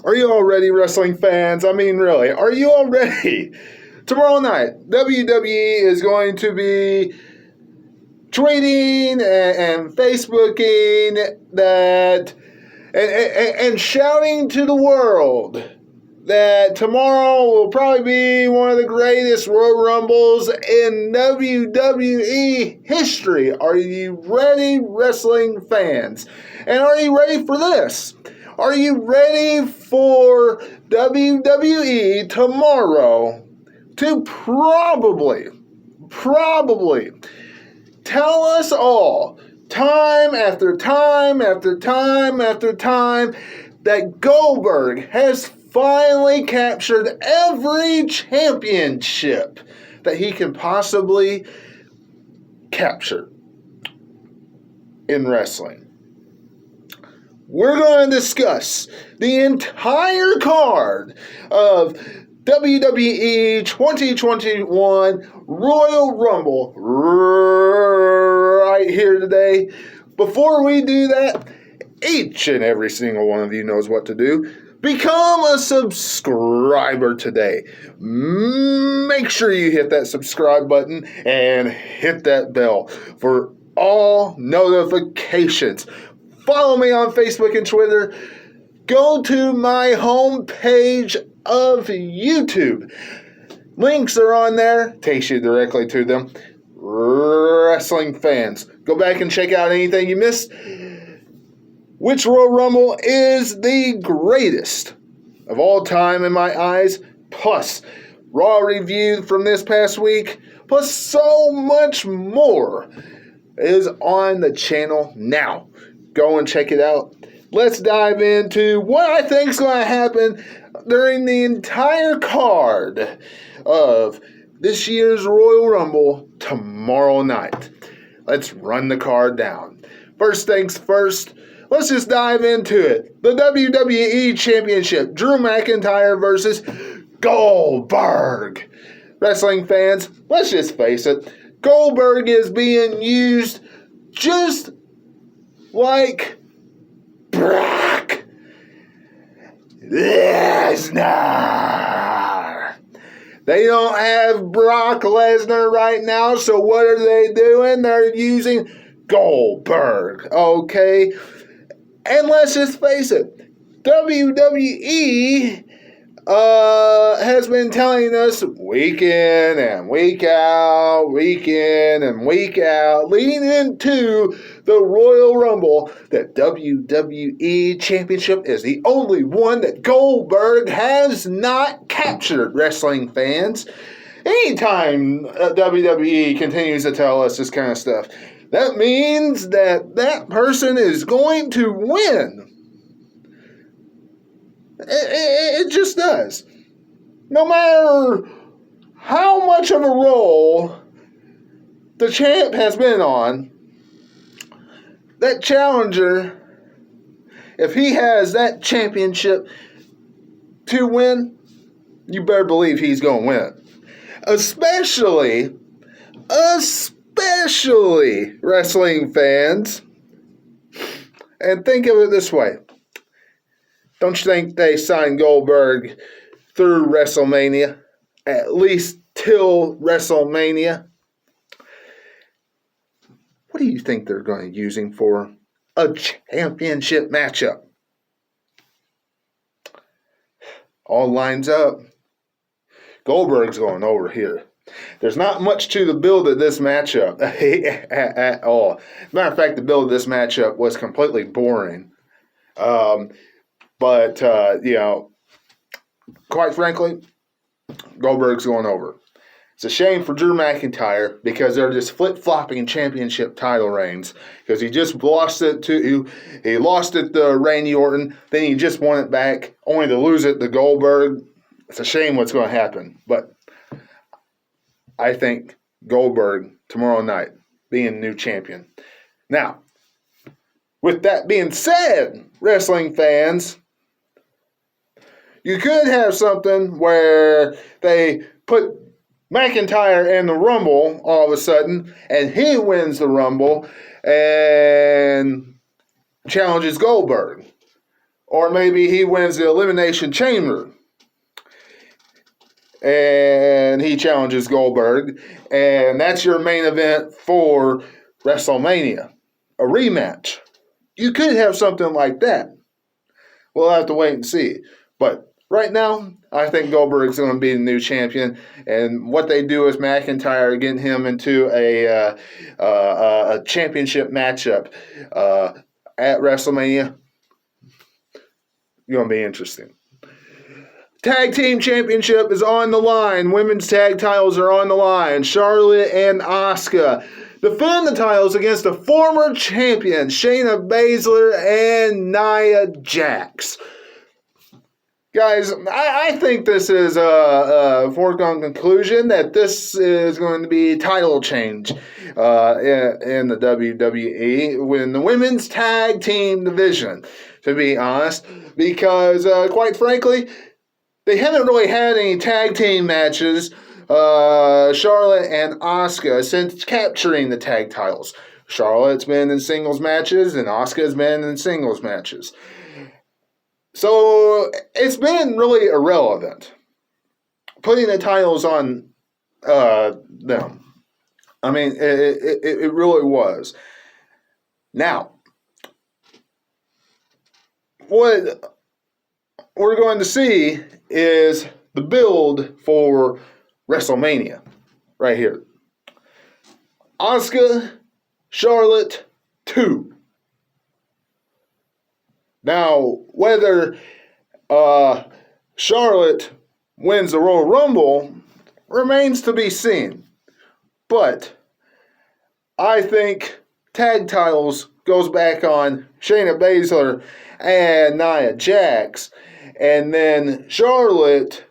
Are you all ready, wrestling fans? I mean, really, are you all ready? Tomorrow night, WWE is going to be tweeting and Facebooking that and shouting to the world that tomorrow will probably be one of the greatest Royal Rumbles in WWE history. Are you ready, wrestling fans? And are you ready for this? Are you ready for WWE tomorrow to probably tell us all, time after time after time after time, that Goldberg has finally captured every championship that he can possibly capture in wrestling? We're going to discuss the entire card of WWE 2021 Royal Rumble right here today. Before we do that, each and every single one of you knows what to do. Become a subscriber today. Make sure you hit that subscribe button and hit that bell for all notifications. Follow me on Facebook and Twitter. Go to my homepage of YouTube. Links are on there. Takes you directly to them. Wrestling fans, go back and check out anything you missed. Which Royal Rumble is the greatest of all time in my eyes? Plus, Raw review from this past week. Plus, so much more is on the channel now. Go and check it out. Let's dive into what I think is going to happen during the entire card of this year's Royal Rumble tomorrow night. Let's run the card down. First things first, let's just dive into it. The WWE Championship, Drew McIntyre versus Goldberg. Wrestling fans, let's just face it. Goldberg is being used just like Brock Lesnar. They don't have Brock Lesnar right now, so what are they doing? They're using Goldberg, okay? And let's just face it, WWE has been telling us week in and week out, leading into the Royal Rumble, that WWE Championship is the only one that Goldberg has not captured, wrestling fans. Anytime WWE continues to tell us this kind of stuff, that means that person is going to win. It just does. No matter how much of a role the champ has been on, that challenger, if he has that championship to win, you better believe he's going to win. Especially, wrestling fans. And think of it this way. Don't you think they signed Goldberg through WrestleMania? At least till WrestleMania? What do you think they're going to use him for? A championship matchup. All lines up. Goldberg's going over here. There's not much to the build of this matchup at all. As a matter of fact, the build of this matchup was completely boring. But quite frankly, Goldberg's going over. It's a shame for Drew McIntyre because they're just flip-flopping championship title reigns. Because he just lost it to Randy Orton, then he just won it back, only to lose it to Goldberg. It's a shame what's going to happen. But I think Goldberg tomorrow night being new champion. Now, with that being said, wrestling fans, you could have something where they put McIntyre in the Rumble all of a sudden, and he wins the Rumble and challenges Goldberg. Or maybe he wins the Elimination Chamber and he challenges Goldberg, and that's your main event for WrestleMania, a rematch. You could have something like that. We'll have to wait and see. But right now, I think Goldberg's going to be the new champion, and what they do with McIntyre, getting him into a championship matchup at WrestleMania, going to be interesting. Tag Team Championship is on the line. Women's tag titles are on the line. Charlotte and Asuka defend the titles against the former champion Shayna Baszler and Nia Jax. Guys, I think this is a foregone conclusion that this is going to be title change in the WWE in the women's tag team division, to be honest, because quite frankly, they haven't really had any tag team matches, Charlotte and Asuka, since capturing the tag titles. Charlotte's been in singles matches, and Asuka's been in singles matches. So it's been really irrelevant putting the titles on them. I mean, it really was. Now, what we're going to see is the build for WrestleMania right here. Asuka, Charlotte, 2. Now, whether Charlotte wins the Royal Rumble remains to be seen. But I think tag titles goes back on Shayna Baszler and Nia Jax. And then Charlotte,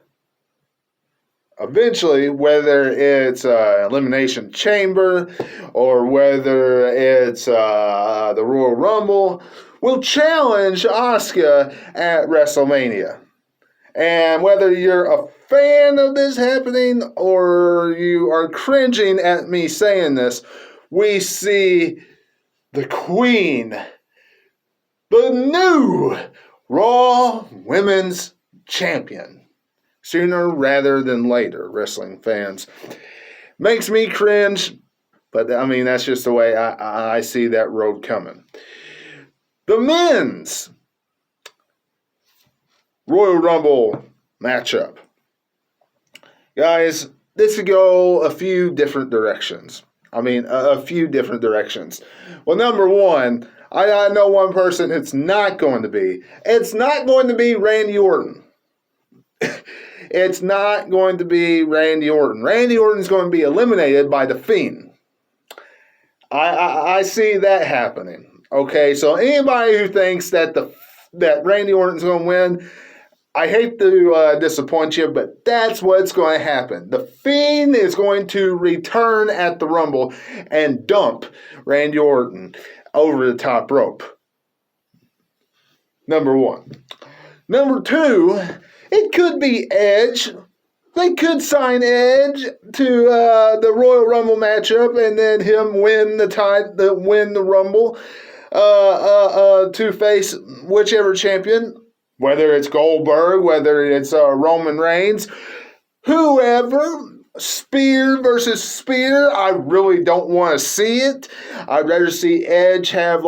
eventually, whether it's Elimination Chamber or whether it's the Royal Rumble, will challenge Asuka at WrestleMania. And whether you're a fan of this happening or you are cringing at me saying this, we see the Queen, the new Raw Women's Champion, sooner rather than later, wrestling fans. Makes me cringe, but I mean, that's just the way I see that road coming. The men's Royal Rumble matchup. Guys, this could go a few different directions. I mean, a few different directions. Well, number one, I know one person it's not going to be. It's not going to be Randy Orton. It's not going to be Randy Orton. Randy Orton's going to be eliminated by The Fiend. I see that happening. Okay, so anybody who thinks that that Randy Orton's going to win, I hate to disappoint you, but that's what's going to happen. The Fiend is going to return at the Rumble and dump Randy Orton over the top rope. Number one. Number two, it could be Edge. They could sign Edge to the Royal Rumble matchup and then him win the Rumble to face whichever champion, whether it's Goldberg, whether it's Roman Reigns, whoever. Spear versus Spear, I really don't want to see it. I'd rather see Edge have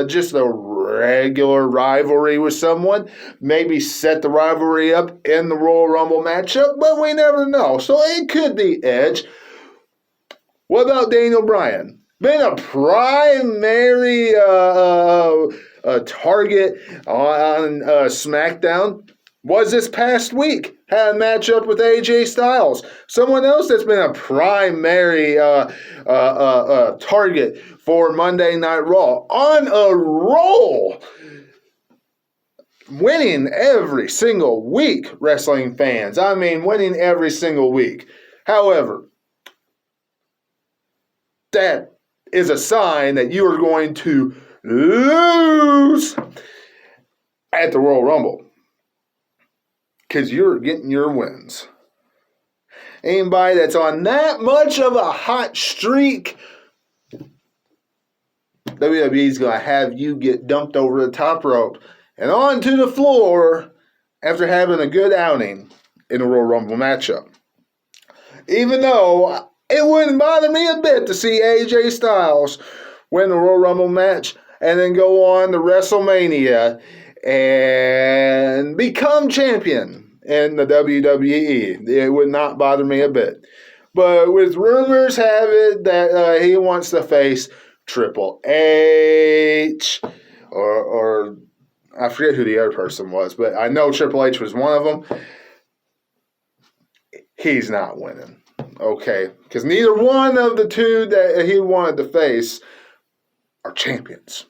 just a regular rivalry with someone. Maybe set the rivalry up in the Royal Rumble matchup, but we never know. So it could be Edge. What about Daniel Bryan? Been a primary target on SmackDown. Was this past week. Had a matchup with AJ Styles. Someone else that's been a primary target for Monday Night Raw. On a roll. Winning every single week, wrestling fans. I mean, winning every single week. However, that is a sign that you are going to lose at the Royal Rumble. Because you're getting your wins. Anybody that's on that much of a hot streak, WWE's going to have you get dumped over the top rope and onto the floor after having a good outing in the Royal Rumble matchup. Even though it wouldn't bother me a bit to see AJ Styles win the Royal Rumble match and then go on to WrestleMania and become champion in the WWE. It would not bother me a bit. But with rumors have it that he wants to face Triple H or I forget who the other person was, but I know Triple H was one of them. He's not winning, okay? Because neither one of the two that he wanted to face are champions.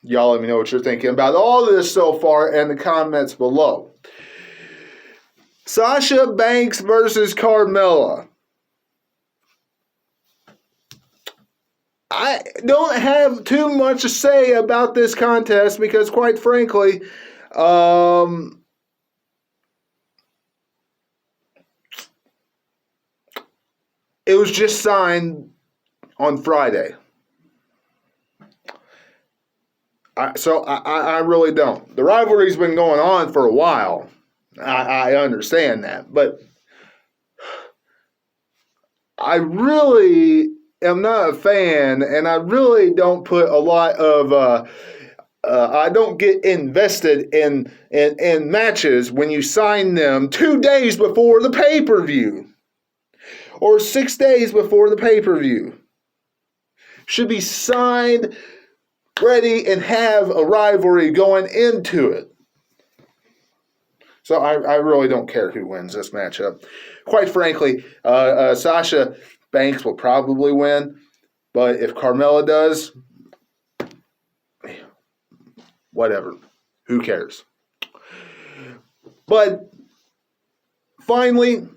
Y'all let me know what you're thinking about all this so far in the comments below. Sasha Banks versus Carmella. I don't have too much to say about this contest because, quite frankly, it was just signed on Friday. I really don't. The rivalry's been going on for a while. I understand that. But I really am not a fan, and I really don't put a lot of... I don't get invested in matches when you sign them 2 days before the pay-per-view. Or 6 days before the pay-per-view. Should be signed, ready, and have a rivalry going into it. So I really don't care who wins this matchup. Quite frankly, Sasha Banks will probably win. But if Carmella does, whatever. Who cares? But finally,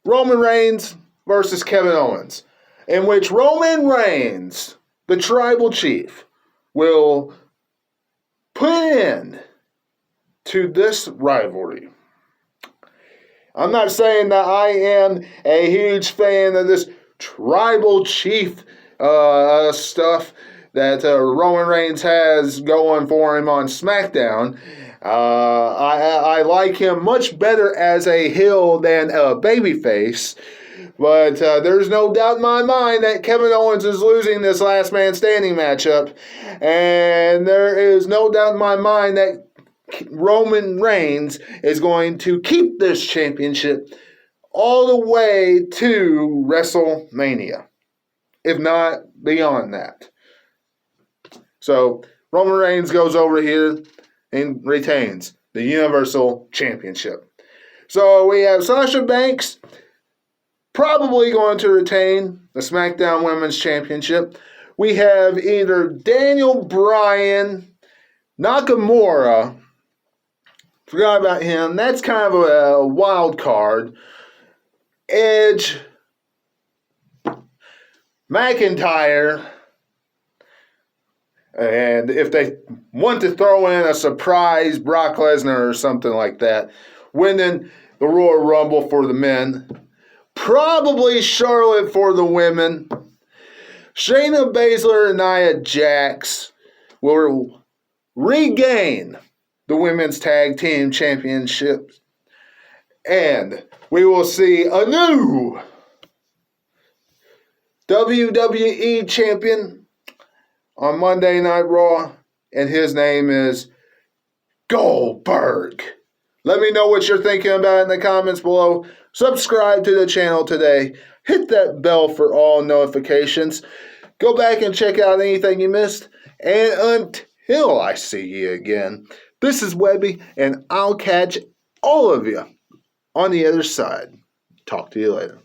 Roman Reigns versus Kevin Owens, in which Roman Reigns, the tribal chief, will put in to this rivalry. I'm not saying that I am a huge fan of this tribal chief stuff that Roman Reigns has going for him on SmackDown. I like him much better as a heel than a babyface. But there's no doubt in my mind that Kevin Owens is losing this last man standing matchup. And there is no doubt in my mind that Roman Reigns is going to keep this championship all the way to WrestleMania, if not beyond that. So Roman Reigns goes over here and retains the Universal Championship. So we have Sasha Banks probably going to retain the SmackDown Women's Championship. We have either Daniel Bryan, Nakamura, forgot about him, that's kind of a wild card, Edge, McIntyre, and if they want to throw in a surprise Brock Lesnar or something like that, winning the Royal Rumble for the men. Probably Charlotte for the women. Shayna Baszler and Nia Jax will regain the Women's Tag Team Championships. And we will see a new WWE Champion on Monday Night Raw. And his name is Goldberg. Let me know what you're thinking about in the comments below. Subscribe to the channel today. Hit that bell for all notifications. Go back and check out anything you missed. And until I see you again, this is Webby, and I'll catch all of you on the other side. Talk to you later.